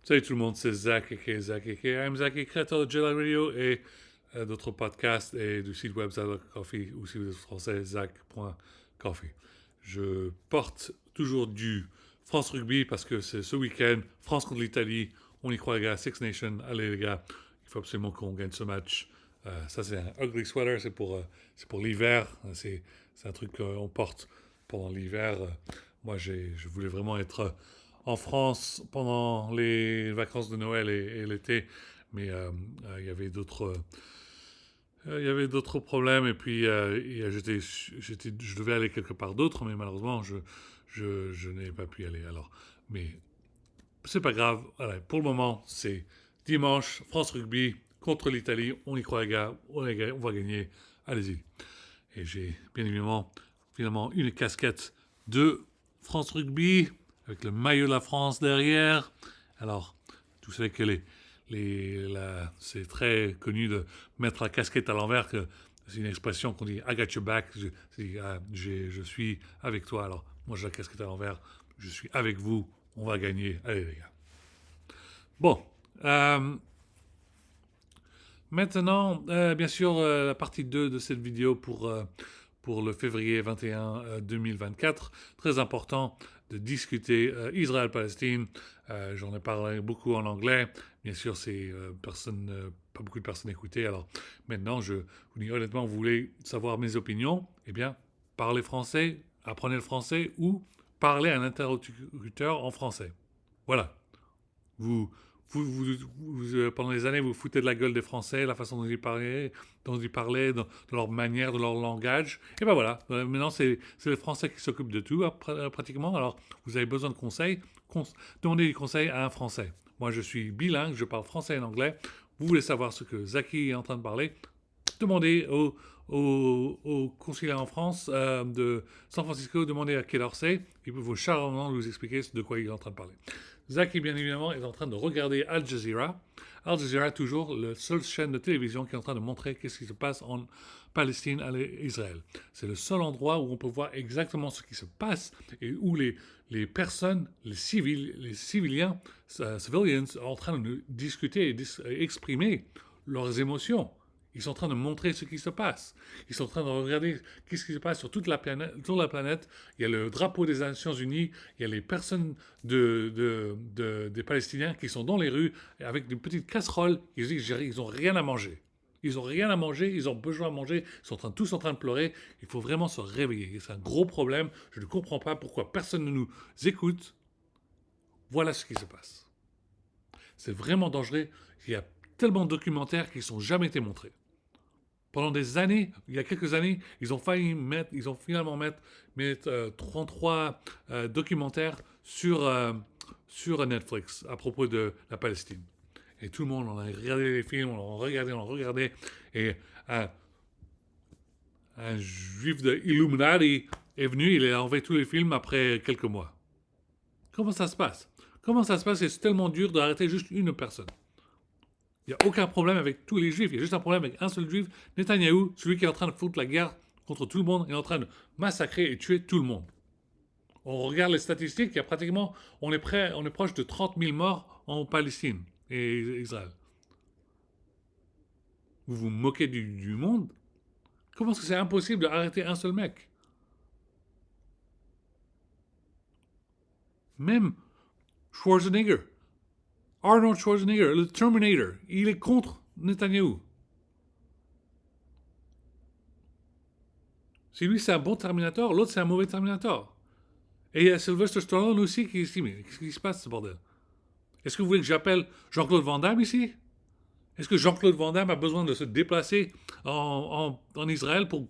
Salut tout le monde, c'est Zach, aka Zach, aka I'm Zach, créateur de Jelly Radio et d'autres podcasts et du site web Zach Coffee, ou si vous êtes français, Zach.coffee. Je porte toujours du France Rugby parce que c'est ce week-end, France contre l'Italie, on y croit les gars, Six Nations, allez les gars, il faut absolument qu'on gagne ce match. Ça c'est un ugly sweater, c'est pour l'hiver, c'est un truc qu'on porte pendant l'hiver. Je voulais vraiment être en France pendant les vacances de Noël et l'été, mais il y avait d'autres problèmes et puis je devais aller quelque part d'autre, mais malheureusement je n'ai pas pu y aller. Alors, mais c'est pas grave. Voilà, pour le moment, c'est dimanche, France Rugby contre l'Italie. On y croit, les gars. On va gagner. Allez-y. Et j'ai bien évidemment finalement une casquette de France Rugby avec le maillot de la France derrière. Alors, vous savez que c'est très connu de mettre la casquette à l'envers. C'est une expression qu'on dit I got your back. Je suis avec toi. Alors, moi, j'ai la casquette à l'envers. Je suis avec vous. On va gagner. Allez, les gars. Bon. Euh, Maintenant, bien sûr, la partie 2 de cette vidéo pour le février 21 2024. Très important de discuter Israël-Palestine. J'en ai parlé beaucoup en anglais. Bien sûr, pas beaucoup de personnes écoutaient. Alors maintenant, je vous dis honnêtement, vous voulez savoir mes opinions? Eh bien, parlez français, apprenez le français ou parlez à un interlocuteur en français. Voilà. Vous, pendant des années, vous foutez de la gueule des Français, la façon dont ils parlaient, de leur manière, de leur langage. Et ben voilà, maintenant c'est les Français qui s'occupent de tout, pratiquement. Alors, vous avez besoin de conseils, demandez des conseils à un Français. Moi, je suis bilingue, je parle français et anglais. Vous voulez savoir ce que Zaki est en train de parler? Demandez au consulat en France de San Francisco, demandez à Quai d'Orsay, il peut vous charmant vous expliquer de quoi il est en train de parler. Zaki, bien évidemment, est en train de regarder Al Jazeera. Al Jazeera, toujours la seule chaîne de télévision qui est en train de montrer qu'est-ce qui se passe en Palestine et Israël. C'est le seul endroit où on peut voir exactement ce qui se passe et où les personnes, les civiliens, civilians, sont en train de discuter et exprimer leurs émotions. Ils sont en train de montrer ce qui se passe. Ils sont en train de regarder ce qui se passe sur toute la planète. Il y a le drapeau des Nations Unies. Il y a les personnes des Palestiniens qui sont dans les rues avec des petites casseroles. Ils n'ont rien à manger. Ils n'ont rien à manger, ils ont besoin de manger, ils sont tous en train de pleurer. Il faut vraiment se réveiller. C'est un gros problème. Je ne comprends pas pourquoi personne ne nous écoute. Voilà ce qui se passe. C'est vraiment dangereux. Il y a tellement de documentaires qui ne sont jamais été montrés. Pendant des années, il y a quelques années, ils ont finalement mettre 33 documentaires sur Netflix à propos de la Palestine. Et tout le monde, on a regardé les films, on a regardé. Et un juif de Illuminati est venu, il a enlevé tous les films après quelques mois. Comment ça se passe? Comment ça se passe? C'est tellement dur d'arrêter juste une personne. Il n'y a aucun problème avec tous les juifs. Il y a juste un problème avec un seul juif, Netanyahou, celui qui est en train de foutre la guerre contre tout le monde, il est en train de massacrer et tuer tout le monde. On regarde les statistiques, il y a pratiquement, on est proche de 30 000 morts en Palestine et Israël. Vous vous moquez du monde? Comment est-ce que c'est impossible d'arrêter un seul mec? Même Schwarzenegger, Arnold Schwarzenegger, le Terminator, il est contre Netanyahou. Si lui c'est un bon Terminator, l'autre c'est un mauvais Terminator. Et il y a Sylvester Stallone aussi qui dit mais qu'est-ce qui se passe ce bordel? Est-ce que vous voulez que j'appelle Jean-Claude Van Damme ici? Est-ce que Jean-Claude Van Damme a besoin de se déplacer en Israël pour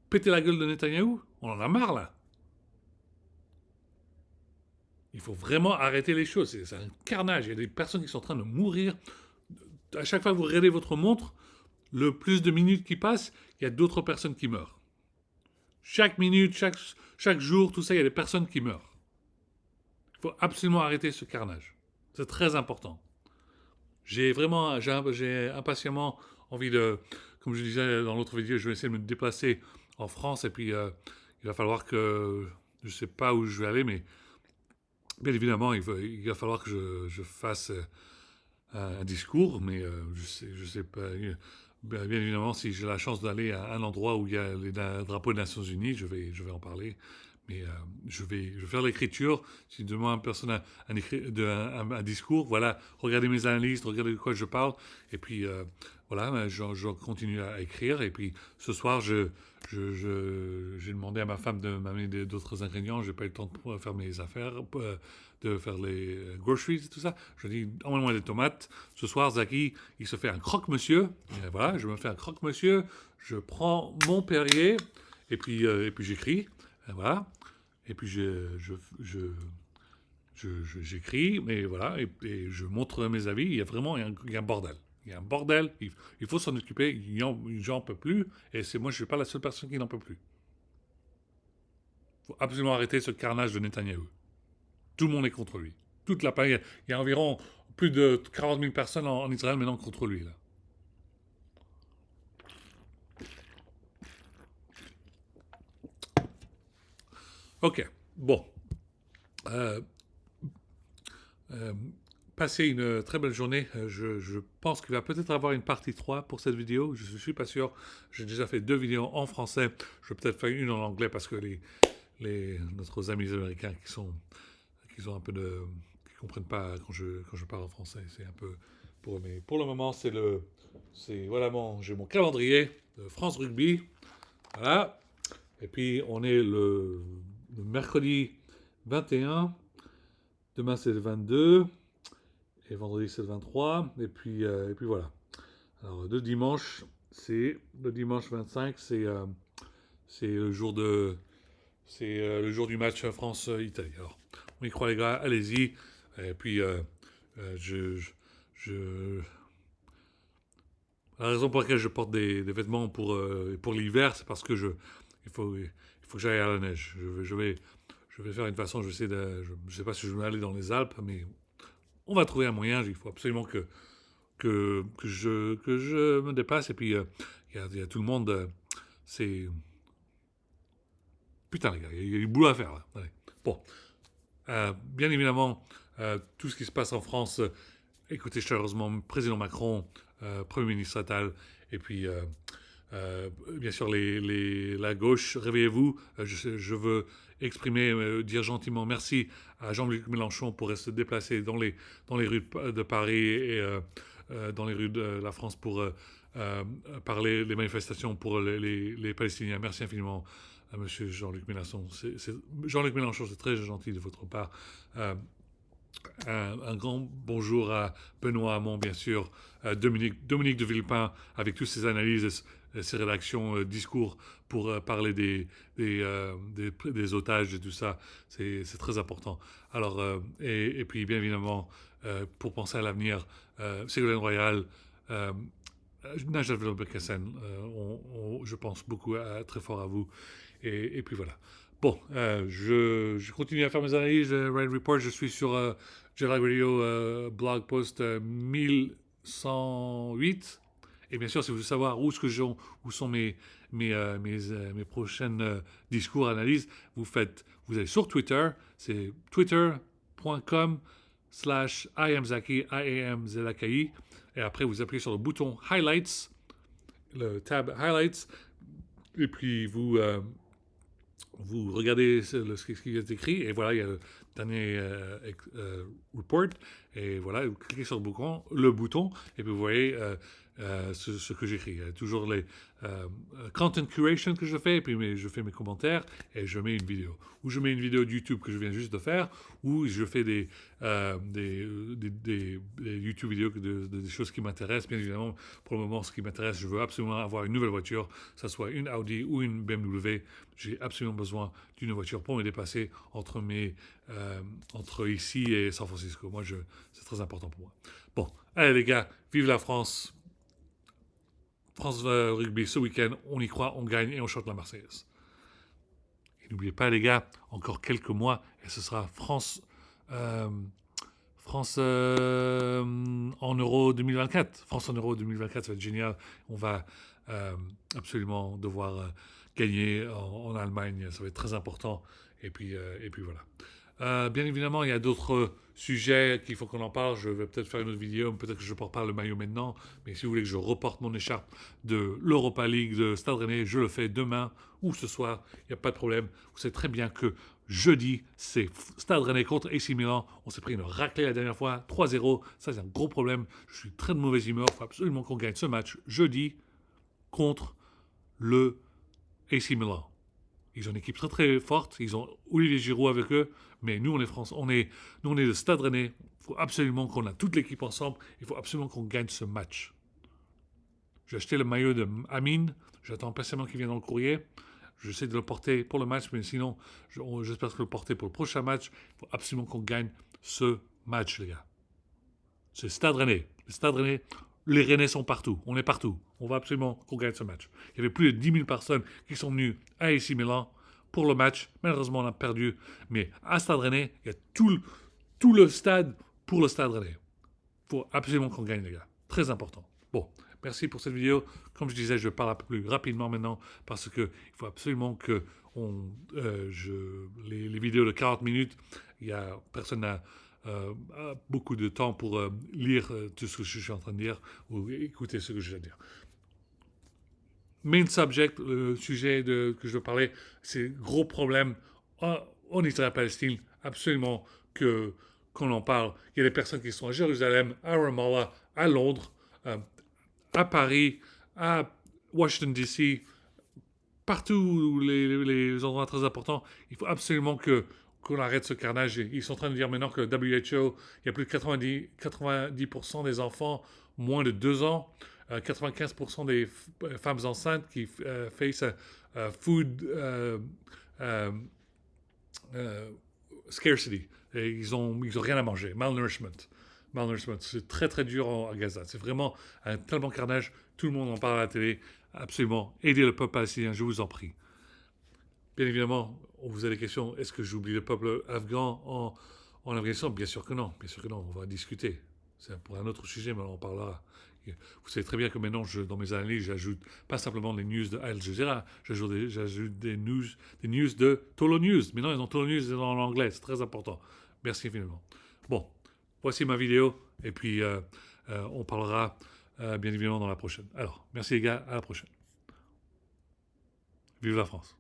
péter la gueule de Netanyahou? On en a marre là. Il faut vraiment arrêter les choses. C'est un carnage. Il y a des personnes qui sont en train de mourir. À chaque fois que vous regardez votre montre, le plus de minutes qui passent, il y a d'autres personnes qui meurent. Chaque minute, chaque jour, tout ça, il y a des personnes qui meurent. Il faut absolument arrêter ce carnage. C'est très important. J'ai impatiemment envie de, comme je disais dans l'autre vidéo, je vais essayer de me déplacer en France et puis il va falloir que, je ne sais pas où je vais aller, mais Bien évidemment, il va falloir que je fasse un discours, mais je sais pas. Bien évidemment, si j'ai la chance d'aller à un endroit où il y a les drapeaux des Nations Unies, je vais en parler. Mais je vais faire l'écriture. Si demain personne a un discours, voilà, regardez mes analyses, regardez de quoi je parle. Et puis voilà, je continue à écrire. Et puis ce soir, j'ai demandé à ma femme de m'amener d'autres ingrédients. J'ai pas eu le temps de faire mes affaires, de faire les groceries et tout ça. Je dis, emmène-moi des tomates. Ce soir, Zaki, il se fait un croque-monsieur. Et voilà, je me fais un croque-monsieur. Je prends mon Perrier et puis j'écris. Et voilà. Et puis j'écris, mais voilà, et je montre mes avis. Il y a un bordel. Il y a un bordel. Il faut s'en occuper. J'en peux plus. Et moi, je suis pas la seule personne qui n'en peut plus. Il faut absolument arrêter ce carnage de Netanyahou. Tout le monde est contre lui. Toute la il y a environ plus de 40 000 personnes en Israël maintenant contre lui. Là. Ok, bon. Euh, euh, Passez une très belle journée. Je pense qu'il va peut-être avoir une partie 3 pour cette vidéo. Je ne suis pas sûr. J'ai déjà fait 2 vidéos en français. Je vais peut-être faire une en anglais parce que notre amis américains qui sont un peu qui comprennent pas quand je parle en français. C'est un peu pour eux. Mais pour le moment, voilà j'ai mon calendrier de France Rugby. Voilà. Et puis, on est le mercredi 21. Demain, c'est le 22. Et vendredi, c'est le 23. Et puis voilà. Alors, le dimanche 25, c'est le jour le jour du match France-Italie. Alors, on y croit, les gars, allez-y. Et puis, je- la raison pour laquelle je porte des vêtements pour l'hiver, c'est parce que il faut que j'aille à la neige. Je vais faire une façon, je sais pas si je vais aller dans les Alpes, mais on va trouver un moyen. Il faut absolument que je me dépasse. Et puis, il y a tout le monde. C'est. Putain, les gars, il y a du boulot à faire là. Allez. Bon, bien évidemment, tout ce qui se passe en France, écoutez chaleureusement président Macron, Premier ministre Attal, et puis bien sûr la gauche, réveillez-vous. Je veux exprimer, dire gentiment merci à Jean-Luc Mélenchon pour se déplacer dans les rues de Paris et dans les rues de la France pour parler des manifestations pour les Palestiniens. Merci infiniment à Monsieur Jean-Luc Mélenchon. Jean-Luc Mélenchon, c'est très gentil de votre part. Euh, un grand bonjour à Benoît Hamon, bien sûr, Dominique de Villepin, avec toutes ses analyses, ses rédactions, discours pour parler des otages et tout ça. C'est très important. Alors, et puis, bien évidemment, pour penser à l'avenir, Ségolène Royal, euh, Najat Vallaud-Belkacem, je pense très fort à vous. Et puis voilà. Bon, je continue à faire mes analyses, Ride Report. Je suis sur Jetlag Radio blog post 1108. Et bien sûr, si vous voulez savoir où sont mes prochaines discours, analyses, vous allez sur Twitter, c'est twitter.com/IamZaki, IAMZLAKI. Et après, vous appuyez sur le bouton Highlights, le tab Highlights, et puis vous regardez ce qui est écrit, et voilà, il y a le dernier report, et voilà, vous cliquez sur le bouton et puis vous voyez ce que j'écris. Il y a toujours les content curation que je fais, et puis je fais mes commentaires, et je mets une vidéo. Ou je mets une vidéo de YouTube que je viens juste de faire, ou je fais des YouTube vidéos des choses qui m'intéressent. Bien évidemment, pour le moment, ce qui m'intéresse, je veux absolument avoir une nouvelle voiture, que ce soit une Audi ou une BMW. J'ai absolument besoin d'une voiture pour me dépasser entre ici et San Francisco. C'est très important pour moi. Bon, allez les gars, vive la France. France Rugby ce week-end, on y croit, on gagne et on chante la Marseillaise. Et n'oubliez pas les gars, encore quelques mois et ce sera France en Euro 2024. France en Euro 2024, ça va être génial. On va absolument devoir gagner en Allemagne. Ça va être très important. Et puis voilà. Bien évidemment, il y a d'autres sujets qu'il faut qu'on en parle. Je vais peut-être faire une autre vidéo, peut-être que je porte pas le maillot maintenant, mais si vous voulez que je reporte mon écharpe de l'Europa League de Stade Rennais, je le fais demain ou ce soir, il n'y a pas de problème. Vous savez très bien que jeudi, c'est Stade Rennais contre AC Milan. On s'est pris une raclée la dernière fois, 3-0. Ça, c'est un gros problème. Je suis très de mauvaise humeur. Il faut absolument qu'on gagne ce match jeudi contre le AC Milan. Ils ont une équipe très très forte. Ils ont Olivier Giroud avec eux. Mais nous, on est France. Nous, on est le Stade Rennais. Il faut absolument qu'on a toute l'équipe ensemble. Il faut absolument qu'on gagne ce match. J'ai acheté le maillot de Amine. J'attends patiemment qu'il vienne dans le courrier. J'essaie de le porter pour le match, mais sinon, j'espère le porter pour le prochain match. Il faut absolument qu'on gagne ce match, les gars. C'est le Stade Rennais. Le Stade Rennais, les Rennais sont partout. On est partout. On va absolument qu'on gagne ce match. Il y avait plus de 10 000 personnes qui sont venues à AC Milan pour le match. Malheureusement, on a perdu. Mais à Stade Rennais, il y a tout le stade pour le Stade Rennais. Il faut absolument qu'on gagne, les gars. Très important. Bon, merci pour cette vidéo. Comme je disais, je parle un peu plus rapidement maintenant parce qu'il faut absolument que les vidéos de 40 minutes, personne n'a beaucoup de temps pour lire tout ce que je suis en train de dire ou écouter ce que je viens de dire. Main subject, le sujet que je veux parler, c'est gros problème en Israël-Palestine. Absolument qu'on en parle. Il y a des personnes qui sont à Jérusalem, à Ramallah, à Londres, à Paris, à Washington DC, partout les endroits très importants. Il faut absolument qu'on arrête ce carnage. Ils sont en train de dire maintenant que le WHO, il y a plus de 90% des enfants moins de 2 ans, 95% des femmes enceintes qui face food scarcity. Et ils ont rien à manger. Malnourishment. C'est très très dur à Gaza. C'est vraiment un tellement carnage. Tout le monde en parle à la télé. Absolument. Aidez le peuple palestinien, je vous en prie. Bien évidemment, on vous a des questions. Est-ce que j'oublie le peuple afghan en Afghanistan? Bien sûr que non. Bien sûr que non. On va discuter. C'est pour un autre sujet, mais on en parlera. Vous savez très bien que maintenant, dans mes analyses, j'ajoute pas simplement les news de Al Jazeera, j'ajoute des news de Tolo News. Maintenant, ils ont Tolo News en anglais. C'est très important. Merci infiniment. Bon, voici ma vidéo. Et puis, on parlera bien évidemment dans la prochaine. Alors, merci les gars. À la prochaine. Vive la France.